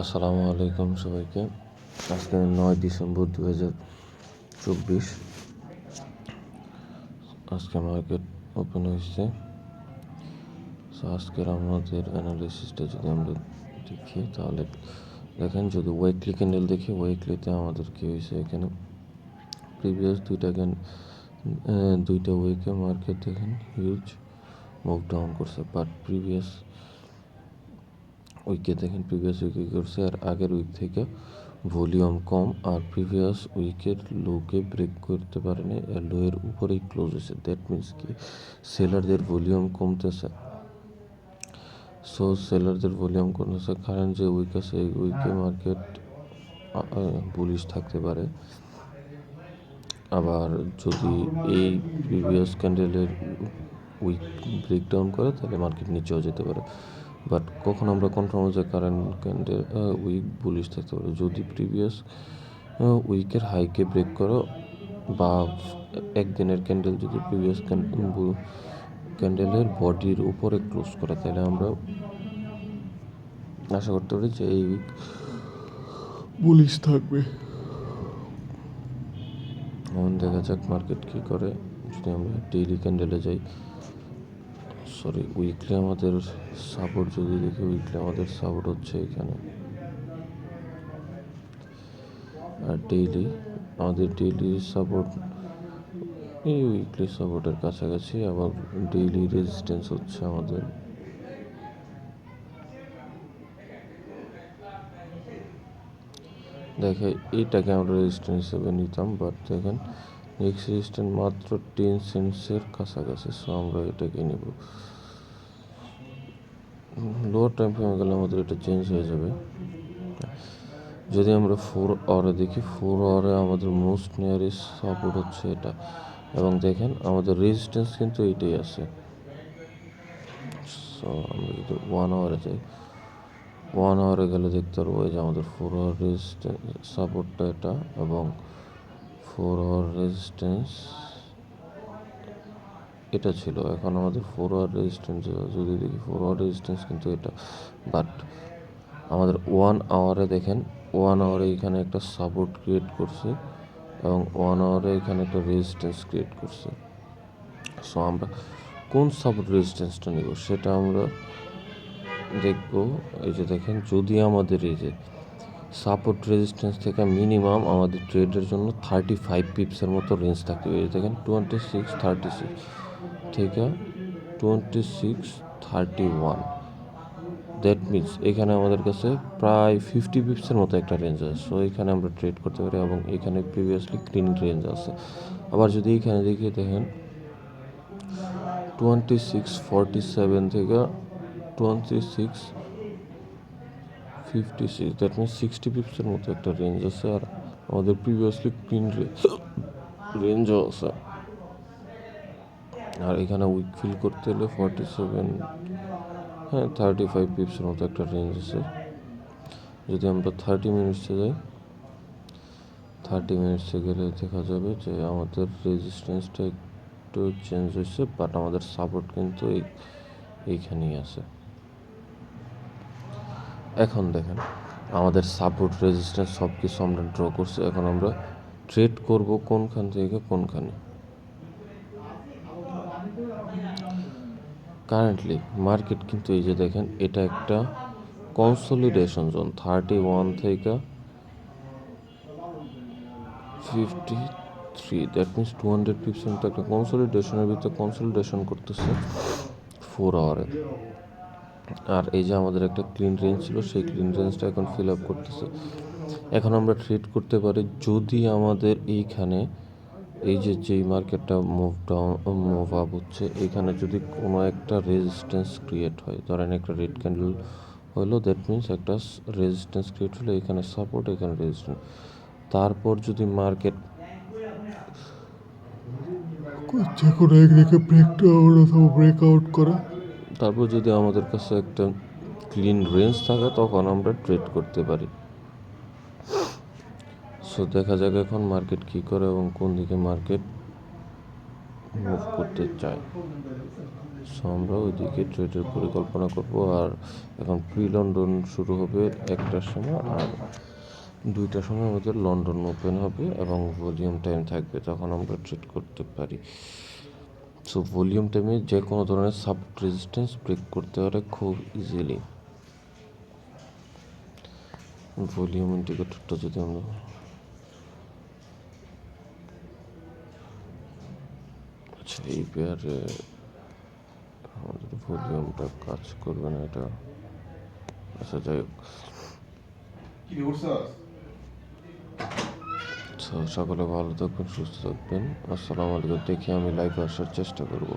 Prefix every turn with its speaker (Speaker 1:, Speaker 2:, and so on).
Speaker 1: আসসালামু আলাইকুম সবাইকে। আজকে 9 ডিসেম্বর 2024। আজকে মার্কেট ওপেন হয়েছে। সো আজকের আমাদের অ্যানালিসিসটা যদি আমরা দেখি তাহলে দেখেন, যদি উইকলি ক্যান্ডেল দেখি, উইকলিতে আমাদের কী হয়েছে, এখানে প্রিভিয়াস দুইটা উইকে মার্কেট দেখেন হিউজ মুভ ডাউন করছে, বাট প্রিভিয়াস উইকে করছে আর আগের উইক থেকে ভলিউম কম আর প্রিভিয়াস উইকের লোকে ব্রেক করতে পারেনি, লোয়ের উপরেই ক্লোজ হয়েছে। দ্যাট মিনস কি, সেলারদের ভলিউম কমতেছে। সো সেলারদের ভলিউম কমতেছে, কারণ যে উইক আছে এই উইকে মার্কেট বুলিশ থাকতে পারে। আবার যদি এই প্রিভিয়াস ক্যান্ডেলের উইক ব্রেকডাউন করে তাহলে মার্কেট নিচেও যেতে পারে। বাট কখন আমরা কনফার্ম যে কারেন্ট ক্যান্ডেল উইক বুলিশ থাকতে পারে, যদি প্রিভিয়াস উইকের হাইকে ব্রেক করো বা একদিনের ক্যান্ডেল যদি প্রিভিয়াস ক্যান্ডেলের বডির উপরে ক্লোজ করে, তাহলে আমরা আশা করতে পারি যে এই উইক বুলিশ থাকবে। এখন দেখা যাক মার্কেট কী করে। যদি আমরা ডেইলি ক্যান্ডেলে যাই, উইকলি আমাদের সাপোর্ট যদি দেখি, উইকলি আমাদের সাপোর্ট হচ্ছে এখানে, আর আমাদের ডেইলি সাপোর্ট এই উইকলি সাপোর্টের কাছাকাছি। আবার ডেইলি রেজিস্ট্যান্স হচ্ছে আমাদের দেখে এইটাকে আমরা রেজিস্ট্যান্স হিসেবে নিতাম, বাট দেখেন নেক্সট রেজিস্ট্যান্স মাত্র 10 সেন্টসের কাছাকাছি। সো আমরা এটাকে নেব। লোয়ার টাইম ফ্রেমে গেলে আমাদের এটা চেঞ্জ হয়ে যাবে। যদি আমরা 4 আওয়ারে দেখি, 4 আওয়ারে আমাদের মোস্ট নিয়ারেস্ট সাপোর্ট হচ্ছে এটা, এবং দেখেন আমাদের রেজিস্ট্যান্স কিন্তু এইটাই আছে। সো আমরা যদি 1 আওয়ারে যাই, 1 আওয়ারে গেলে দেখতে পারবো যে আমাদের 4 আওয়ার রেজিস্ট্যান্স সাপোর্টটা এটা, এবং 4 আওয়ার রেজিস্ট্যান্স এটা ছিল। এখন আমাদের 4 আওয়ার রেজিস্ট্যান্স যদি দেখি, 4 আওয়ার রেজিস্ট্যান্স কিন্তু এটা, বাট আমাদের 1 আওয়ারে দেখেন, 1 আওয়ারে এখানে একটা সাপোর্ট ক্রিয়েট করছে এবং 1 আওয়ারে এখানে একটা রেজিস্ট্যান্স ক্রিয়েট করছে। সো আমরা কোন সাপোর্ট রেজিস্ট্যান্সটা নেব সেটা আমরা দেখব। এই যে দেখেন, যদি আমাদের এই যে সাপোর্ট রেজিস্ট্যান্স থেকে মিনিমাম আমাদের ট্রেডের জন্য 35 পিপসের মতো রেঞ্জ থাকতে হবে। এই দেখেন 2636 থেকে 2631, দ্যাট মিনস এখানে আমাদের কাছে প্রায় 50 পিপসের মতো একটা রেঞ্জ আছে। সো এখানে আমরা ট্রেড করতে পারি, এবং এখানে প্রিভিয়াসলি ক্লিন রেঞ্জ আছে। আবার যদি এখানে দেখি, দেখেন 2647 থেকে 2656, দ্যাট মিনস 60 পিপসের মতো একটা রেঞ্জ আছে, আর আমাদের প্রিভিয়াসলি ক্লিন রেঞ্জও আছে। আর এখানে উইক ফিল করতে হলে 35 পিপসের মতো একটা রেঞ্জ আছে। যদি আমরা 30 মিনিটসে যাই, 30 মিনিটসে গেলে দেখা যাবে যে আমাদের রেজিস্ট্যান্সটা একটু চেঞ্জ হয়েছে, বাট আমাদের সাপোর্ট কিন্তু এইখানেই আছে। এখন দেখেন আমাদের সাপোর্ট রেজিস্ট্যান্স সব কিছু আমরা ড্র করছি। এখন আমরা ট্রেড করব কোনখান থেকে কোনখানে। কারেন্টলি মার্কেট কিন্তু এই যে দেখেন, এটা একটা কনসলিডেশন জোন 31 থেকে 53, দ্যাট মিনস 200 পিপসের মতো একটা কনসলিডেশনের ভিতরে কনসলিডেশন করতেছে 4 আওয়ারে। আর এই যে আমাদের একটা ক্লিন রেঞ্জ ছিল, সেই ক্লিন রেঞ্জটা এখন ফিল আপ করতেছে। এখন আমরা ট্রেড করতে পারি, যদি আমাদের এইখানে এই যেই মার্কেটটা মুভ আপ হচ্ছে, এখানে যদি কোনো একটা রেজিস্ট্যান্স ক্রিয়েট হয়, ধরেন একটা রেড ক্যান্ডেল হলো, দ্যাট মিনস একটা রেজিস্ট্যান্স ক্রিয়েট হলো, এখানে সাপোর্ট, এখানে রেজিস্ট্যান্স। তারপর যদি মার্কেট যে কোনো একদিকে ব্রেকডাউন অথবা ব্রেকআউট করে, তারপর যদি আমাদের কাছে একটা ক্লিন রেঞ্জ থাকে, তখন আমরা ট্রেড করতে পারি। সো দেখা যাক এখন মার্কেট কী করে এবং কোন দিকে মার্কেট মুভ করতে চাই। সো আমরা ওইদিকে ট্রেডের পরিকল্পনা করব। আর এখন প্রি লন্ডন শুরু হবে 1টার সময়, আর 2টার সময় আমাদের লন্ডন ওপেন হবে এবং ভলিউম টাইম থাকবে, তখন আমরা ট্রেড করতে পারি। সো ভলিউম টাইমে যে কোনো ধরনের সাপোর্ট রেজিস্ট্যান্স ব্রেক করতে পারে খুব ইজিলি। ভলিউম ইন্ডিকেটরটা যদি আমরা আচ্ছা, এই পেয়ারে আমাদের ভলিউমটা কাজ করবে না এটা। আচ্ছা, যাই হোক। সকলে ভালো থাকবেন, সুস্থ থাকবেন। আসসালামু আলাইকুম। দেখি আমি লাইভে আসার চেষ্টা করব।